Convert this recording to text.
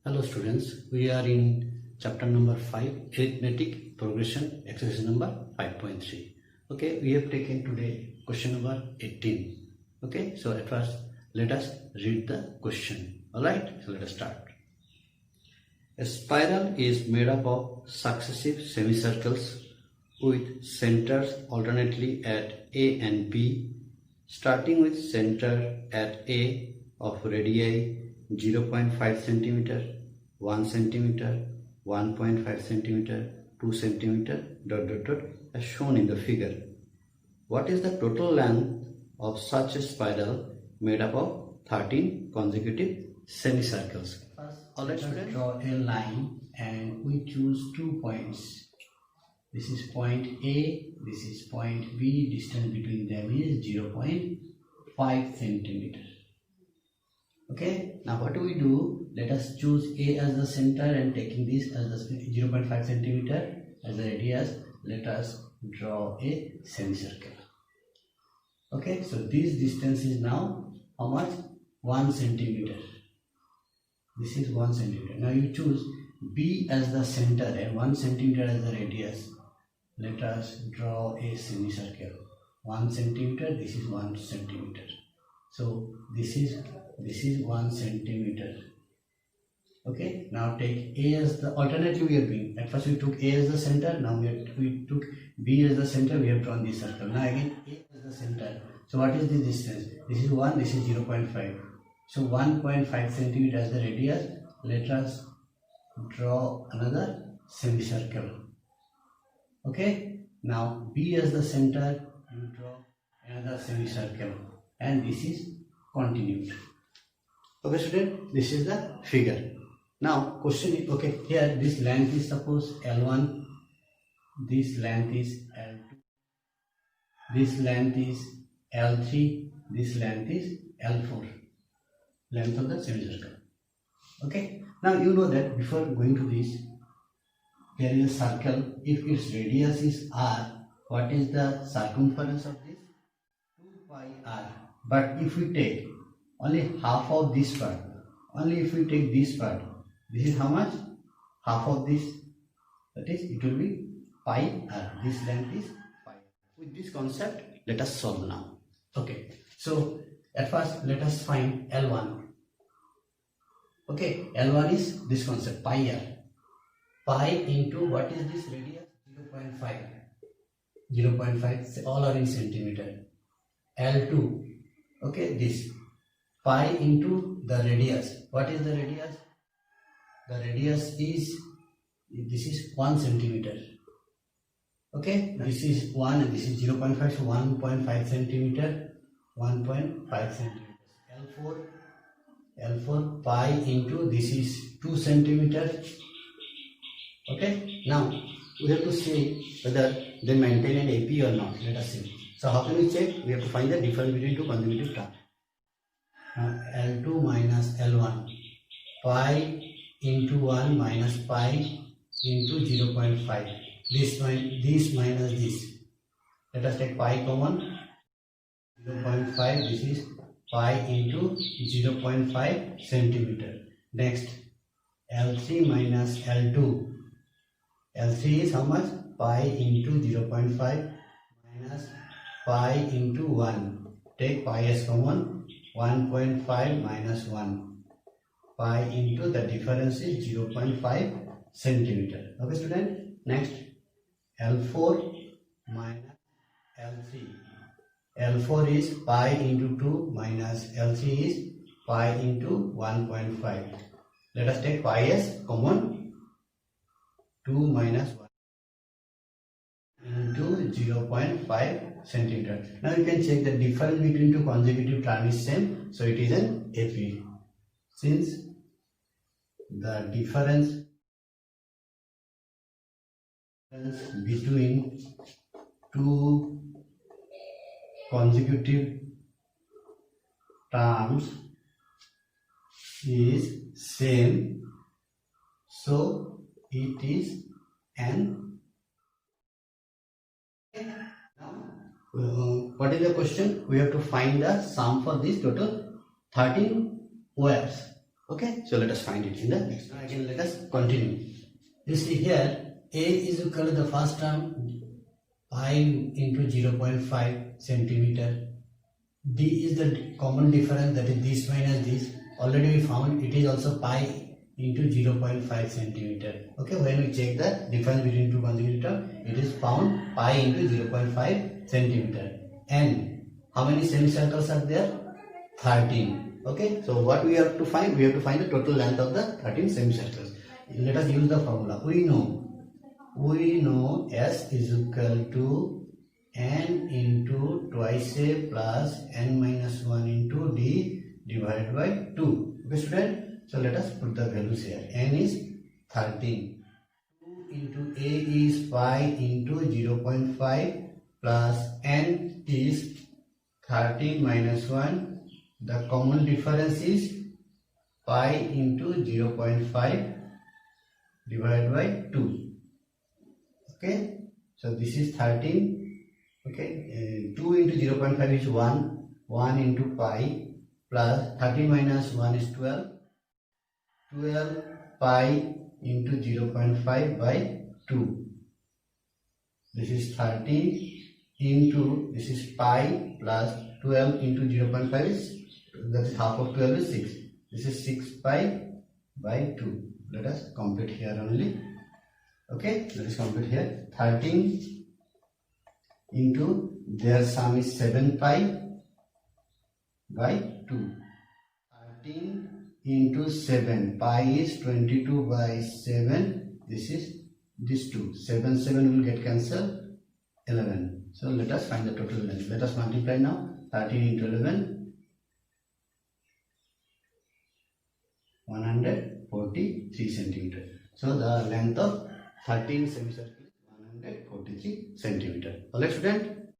Hello students, we are in chapter number 5, arithmetic progression, exercise number 5.3. Okay, we have taken today question number 18. Okay, so at first let us read the question. Alright, so let us start. A spiral is made up of successive semicircles with centers alternately at A and B, starting with center at A of radii 0.5 cm, 1 cm, 1.5 cm, 2 cm, as shown in the figure. What is the total length of such a spiral made up of 13 consecutive semicircles? Let us draw a line and we choose 2 points. This is point A, this is point B. Distance between them is 0.5 centimeter. Okay, now what do we do? Let us choose A as the center and taking this as the 0.5 centimeter as the radius, let us draw a semicircle. Okay, so this distance is now how much? 1 centimeter. This is 1 centimeter. Now you choose B as the center and 1 centimeter as the radius. Let us draw a semicircle. 1 centimeter, this is 1 centimeter. So this is 1 centimeter. Okay, now take A as the alternately we are doing. At first we took A as the center, now we took B as the center, we have drawn this circle. Now again A as the center. So what is the distance? This is 1, this is 0.5. So 1.5 centimeter as the radius. Let us draw another semicircle. Okay, now B as the center, you draw another semicircle. And this is continued. Okay student, this is the figure. Now question is, okay, here this length is suppose L1, this length is L2, this length is L3, this length is L4, length of the semicircle. Okay, now you know that before going to this, there is a circle. If its radius is R, what is the circumference of this? 2 pi R. But if we take only half of this part, only if we take this part, this is how much? Half of this, that is, it will be pi r. This length is pi. With this concept, let us solve now. Okay, so at first let us find L1. Okay, L1 is this concept, pi r. Pi into what is this radius? 0.5. 0.5, all are in centimeter. L2. Okay, this pi into the radius. What is the radius? The radius is, this is 1 centimeter. Okay, this is 1 and this is 0.5, so 1.5 centimeter, 1.5 centimeters. L4 pi into this is 2 centimeter. Okay, now we have to see whether they maintain an AP or not. Let us see. So how can we check? We have to find the difference between two consecutive terms. L2 minus L1, pi into 1 minus pi into 0.5. This minus this. Let us take pi common. 0.5. This is pi into 0.5 centimeter. Next, L3 minus L2. L3 is how much? Pi into 0.5 minus pi into 1. Take pi as common. 1.5 minus 1. Pi into the difference is 0.5 centimeter. Okay student? Next, L4 minus L3. L4 is pi into 2 minus L3 is pi into 1.5. Let us take pi as common. 2 minus 1 into 0.5 centimeter. Now you can check the difference between two consecutive terms is same, so it is an AP. Since the difference between two consecutive terms is same, so it is an. What is the question? We have to find the sum for this total 13 wires. Okay, so let us find it in the next one. Again, let us continue. You see here, A is equal to the first term pi into 0.5 centimeter. D is the common difference, that is this minus this. Already we found it is also pi into 0.5 centimeter. Okay, when we check the difference between two consecutive terms, it is found pi into 0.5 centimeter. And how many semicircles are there? 13. Okay, so what we have to find? We have to find the total length of the 13 semicircles. Let us use the formula. We know S is equal to n into twice a plus n minus 1 into d divided by 2. Okay, student? So let us put the values here. N is 13. 2 into A is pi into 0.5 plus n is 13 minus 1. The common difference is pi into 0.5 divided by 2. Okay, so this is 13. Okay, 2 into 0.5 is 1. 1 into pi plus 13 minus 1 is 12. 12 pi into 0.5 by 2. This is 13 into, this is pi plus 12 into 0.5 is, that is half of 12 is 6. This is 6 pi by 2. Let us complete here only. Okay, let us complete here. 13 into, their sum is 7 pi by 2. 13 into 7. Pi is 22 by 7. This is this 2. 7 will get cancelled. 11. So let us find the total length. Let us multiply now. 13 into 11. 143 centimeter. So the length of 13 semicircles is 143 centimeter. Alright, student.